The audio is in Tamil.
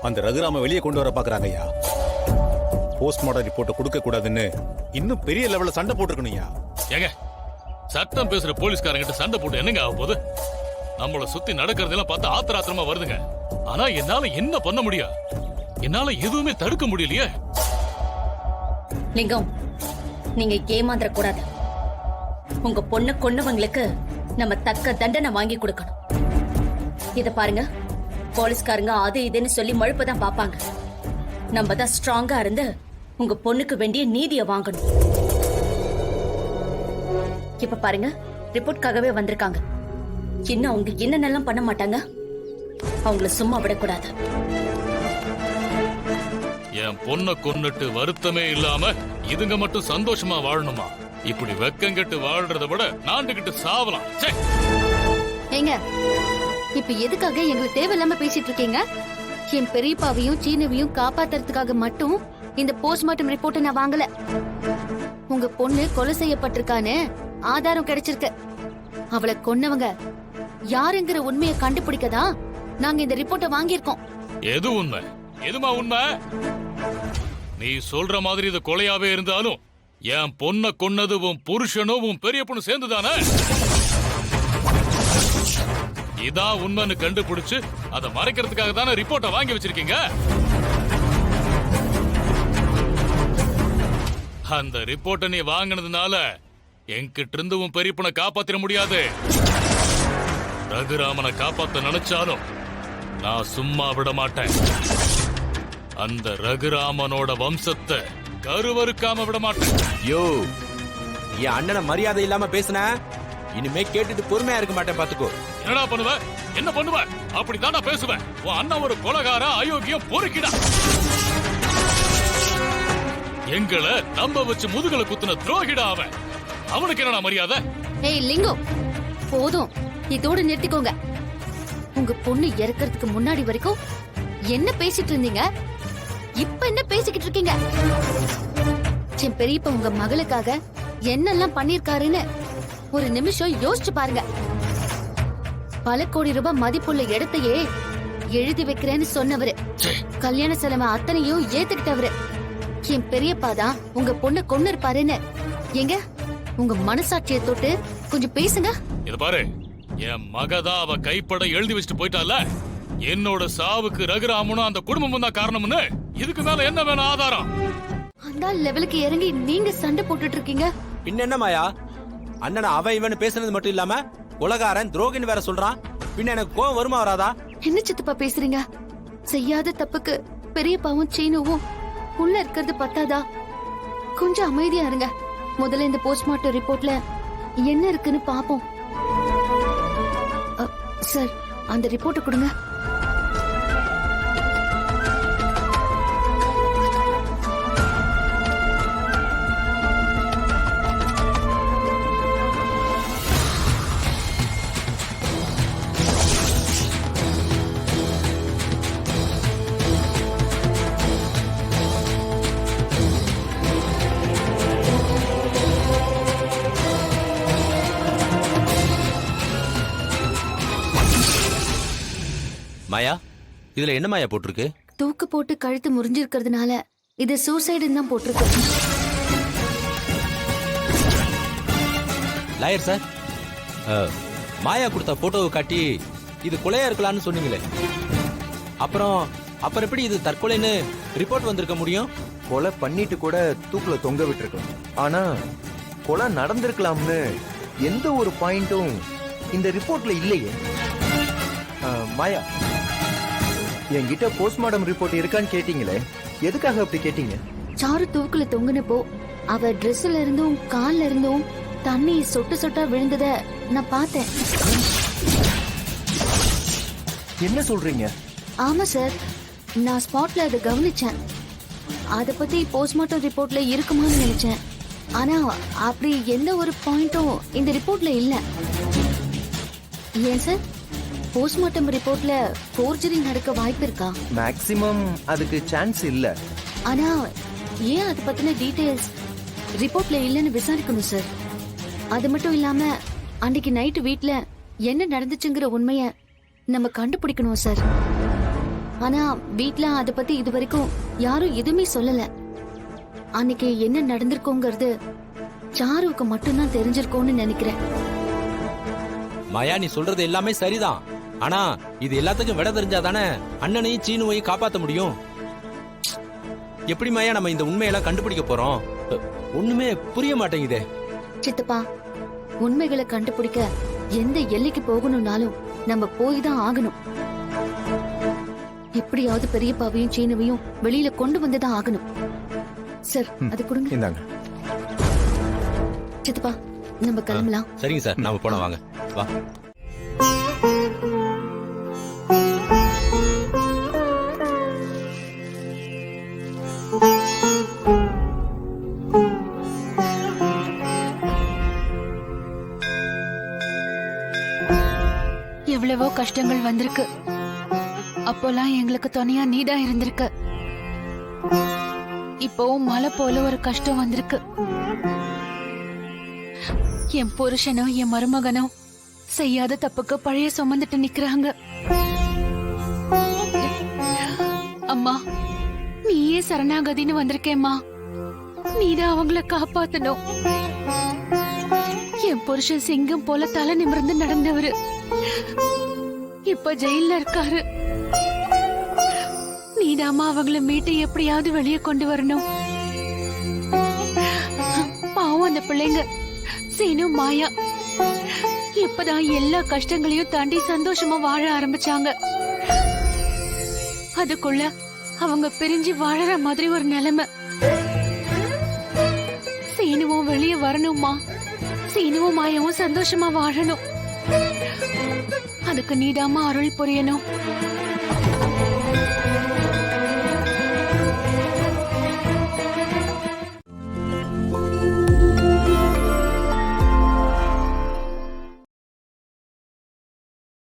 அந்த ரகுராம வெளியே கொண்டு வர பாக்குறாங்க ஐயா. போஸ்ட்மார்டம் ரிப்போர்ட் கொடுக்க கூடாதுன்னு இன்னும் பெரிய லெவல்ல சண்டை போட்டுருக்கணும்யா. ஏங்க சட்டம் பேசுற போலீஸ்காரங்கிட்ட சண்டை போட்டு என்னங்க ஆக போகுது? நம்மள சுத்தி நடக்கிறதெல்லாம் பார்த்து ஆத்திரமா வருதுங்க. ஆனா என்னால என்ன பண்ண முடியும்? என்னால எதுவுமே தடுக்க முடியலையே. லிங்கம், நீங்க ஏமாந்துட கூடாது. உங்க பொண்ணு கொன்னவங்களுக்கு நம்ம தக்க தண்டனை வாங்கி கொடுக்கணும். இத பாருங்க, போலீஸ்காரங்க அது இதுன்னு சொல்லி மழுப்பதான் பாப்பாங்க. நம்ம தான் ஸ்ட்ராங்கா இருந்து உங்க பொண்ணுக்கு வேண்டிய நீதியை வாங்கணும். இப்ப பாருங்க, ரிப்போர்ட்காகவே வந்திருக்காங்க. இன்னும் அவங்க என்னென்னலாம் பண்ண மாட்டாங்க. அவங்கள சும்மா விடக்கூடாது. என் பொண்ணை கொன்னுட்டு வருத்தமே இல்லாம இதுங்க மட்டும் சந்தோஷமா வாழணுமா? இப்படி வெக்கங்கெட்டு வாழ்றத விட நாண்டுகிட்டு சாவலாம். ஏங்க, இப்ப எதுக்காக எங்களுக்கு தேவையில்லாம பேசிட்டு இருக்கீங்க? என் பெரியப்பாவையும் சீனவையும் காப்பாத்துறதுக்காக மட்டும் இந்த போஸ்ட்மார்ட்டம் ரிப்போர்ட்டை நான் வாங்கல. உங்க பொண்ணு கொலை செய்யப்பட்டிருக்கான்னு ஆதாரம் கிடைச்சிருக்கு. அவளை கொன்னவங்க யாருங்கிற உண்மையை கண்டுபிடிக்கதான் நாங்க இந்த ரிப்போர்ட்டை வாங்கியிருக்கோம். எது உண்மை? எதுமா உண்மை? நீ சொல்ற மாதிரி இது கொலையாவே இருந்தாலும் என் பொண்ண கொன்னது உன் புருஷனும் உன் பெரிய பொண்ணு சேர்ந்துதானே? இதான் உண்மைன்னு கண்டுபிடிச்சு அதை மறைக்கிறதுக்காக தானே ரிப்போர்ட்டை வாங்கி வச்சிருக்கீங்க. அந்த ரிப்போர்ட்டை நீ வாங்கினதுனால என்கிட்ட இருந்து உன் பெரிய பொண்ணை காப்பாத்திர முடியாது. ரகுராமனை காப்பாத்த நினைச்சாலும் நான் சும்மா விட மாட்டேன். அந்த ரகுராமனோட வம்சத்தை கருவறுக்காம விட மாட்டேன். யோ, என் அண்ணனை மரியாதை இல்லாம பேசுன இனிமே கேட்டுட்டு பொறுமையா இருக்க மாட்டேன். பாத்துக்கோ. என்னடா பண்ணுவ? என்ன பண்ணுவ? அப்படித்தானா பேசுவேன். உன் அண்ணன் ஒரு கொலகார, அயோக்கியம், பொறுக்கிடா. எங்களை நம்ப வச்சு முதுகலை குத்துன துரோகிடா அவன். அவனுக்கு என்னடா மரியாதை? ஏய் லிங்கம், போதும், இதோட நிறுத்திக்கோங்க. உங்க பொண்ணு இறக்கிறதுக்கு முன்னாடி வரைக்கும் என்ன பேசிட்டு இருந்தீங்க? இப்ப என்ன பேசிக்கிட்டு இருக்கீங்க? என் பெரியப்பா உங்க மகளுக்காக என்னெல்லாம் பண்ணிருக்காருன்னு ஒரு நிமிஷம் யோசிச்சு பாருங்க. பல கோடி ரூபாய் மதிப்புள்ள இடத்தையே எழுதி வைக்கிறேன்னு சொன்னவரு, கல்யாண செலவு அத்தனையும் ஏத்துக்கிட்டவரு. என் பெரியப்பா தான் உங்க பொண்ணு கொன்னு இருப்பாருன்னு எங்க உங்க மனசாட்சியை தொட்டு கொஞ்சம் பேசுங்க. இது பாரு, என் மகதான் அவ கைப்பட எழுதி வச்சுட்டு போயிட்டால. என்னோட சாவுக்கு ரகுராமனும் அந்த குடும்பமும் தான் காரணம்னு இதுக்கு மேல என்ன வேணும் ஆதாரம்? அந்த லெவலுக்கு இறங்கி நீங்க சண்டை போட்டுட்டு இருக்கீங்க. பின்ன என்ன மாயா, அண்ணனை அவன் இவன் பேசுனது மட்டும் இல்லாம உலகாரன் துரோகின்னு வேற சொல்றான். பின்ன எனக்கு கோவம் வருமா வராதா? என்ன சித்தப்பா பேசுறீங்க? செய்யாத தப்புக்கு பெரியப்பாவும் சீனுவும் உள்ள இருக்கிறது பத்தாதா? கொஞ்சம் அமைதியா இருங்க. முதல்ல இந்த போஸ்ட்மார்ட்டம் ரிப்போர்ட்ல என்ன இருக்குன்னு பாப்போம். சார், அந்த ரிப்போர்ட்டை கொடுங்க. மாயா, இதுல என்ன மாயா போட்டிருக்கு? தூக்கு போட்டு கழுத்து முறிஞ்சிருக்கிறதுனால இது சூசைடுன்னு தான் போட்டிருக்கு. லாயர் சார், மாயா கொடுத்த போட்டோவை காட்டி இது கொலையா இருக்கலாம்னு சொன்னீங்களே, அப்புறம் எப்படி இது தற்கொலைன்னு ரிப்போர்ட் வந்திருக்க முடியும்? கொலை பண்ணிட்டு கூட தூக்குல தொங்க விட்டுருக்கலாம். ஆனா கொலை நடந்திருக்கலாம்னு எந்த ஒரு பாயிண்டும் இந்த ரிப்போர்ட்ல இல்லையே. மாயா, என்கிட்ட போஸ்ட்மார்டம் ரிப்போர்ட் இருக்கான்னு கேட்டீங்களே, எதுக்காக அப்படி கேட்டீங்க? சாரு தூக்குல தொங்குனப்போ அவ ட்ரெஸ்ல இருந்தும் கால்ல இருந்தும் தண்ணி சொட்டு சொட்டா விழுந்தத நான் பார்த்தேன். என்ன சொல்றீங்க? ஆமா சார், நான் ஸ்பாட்ல அதை கவனிச்சேன். அத பத்தி போஸ்ட்மார்ட்டம் ரிப்போர்ட்ல இருக்குமான்னு நினைச்சேன். ஆனா அப்படி எந்த ஒரு பாயிண்டும் இந்த ரிப்போர்ட்ல இல்ல. ஏன் சார், போஸ்ட்மார்ட்டம் ரிப்போர்ட்ல ஃபோர்ஜரி நடக்க வாய்ப்பு இருக்கா? மேக்ஸிமம் அதுக்கு சான்ஸ் இல்ல. ஆனா ஏன் அத பத்தின டீடைல்ஸ் ரிப்போர்ட்ல இல்லன்னு விசாரிக்கணும் சார். அது மட்டும் இல்லாம அன்னைக்கு நைட்டு வீட்ல என்ன நடந்துச்சுங்கிற உண்மைய நம்ம கண்டுபிடிக்கணும் சார். ஆனா வீட்ல அத பத்தி இது வரைக்கும் யாரும் எதுவுமே சொல்லல. அன்னைக்கு என்ன நடந்திருக்கோங்கிறது சாருவுக்கு மட்டும்தான் தெரிஞ்சிருக்கோன்னு நினைக்கிறேன். மாயா நீ சொல்றது எல்லாமே சரிதான். ஆனா இது எல்லாத்துக்கும் விட தெரிஞ்சாதானே அண்ணனையும் சீனுவையும் காப்பாத்த முடியும். எப்படி மாயா நம்ம இந்த உண்மையெல்லாம் கண்டுபிடிக்க போறோம்? ஒண்ணுமே புரிய மாட்டேங்குதே. சித்தப்பா, உண்மைகளை கண்டுபிடிக்க எந்த எல்லைக்கு போகணும்னாலும் நம்ம போய் தான் ஆகணும். எப்படியாவது பெரியப்பாவையும் சீனுவையும் வெளியில கொண்டு வந்துதான் ஆகணும். சார், அது கொடுங்க. இந்தாங்க. சித்தப்பா, நம்ம கிளம்பலாம். சரிங்க சார், நாம போன வாங்க. வா. எவ்வளவோ கஷ்டங்கள் வந்திருக்கு. அப்போலாம் எங்களுக்கு துணையா நீதான் இருந்திருக்க. இப்போவும் மலை போல ஒரு கஷ்டம் வந்திருக்கு. என் புருஷனும் என் மருமகனும் செய்யாத தப்புக்கு பழைய சுமந்துட்டு நிக்கிறாங்க. அம்மா, நீயே சரணாகதின்னு வந்திருக்கேம்மா. நீதான் அவங்கள காப்பாத்தணும். என் புருஷன் சிங்கம் போல தலை நிமிர்ந்து நடந்தவரு இப்ப ஜெயில இருக்காரு. நீதாமா அவங்கள மீட்டு எப்படியாவது வெளியே கொண்டு வரணும். பாவம் அந்த பிள்ளைங்க சீனு, மாயா இப்பதான் எல்லா கஷ்டங்களையும் தாண்டி சந்தோஷமா வாழ ஆரம்பிச்சாங்க. அதுக்குள்ள அவங்க பிரிஞ்சு வாழற மாதிரி ஒரு நிலைமை. சீனுவும் வெளியே வரணுமா? சீனுவும் மாயாவும் சந்தோஷமா வாழணும். அதுக்கு நீதாமா அருள் புரியணும்.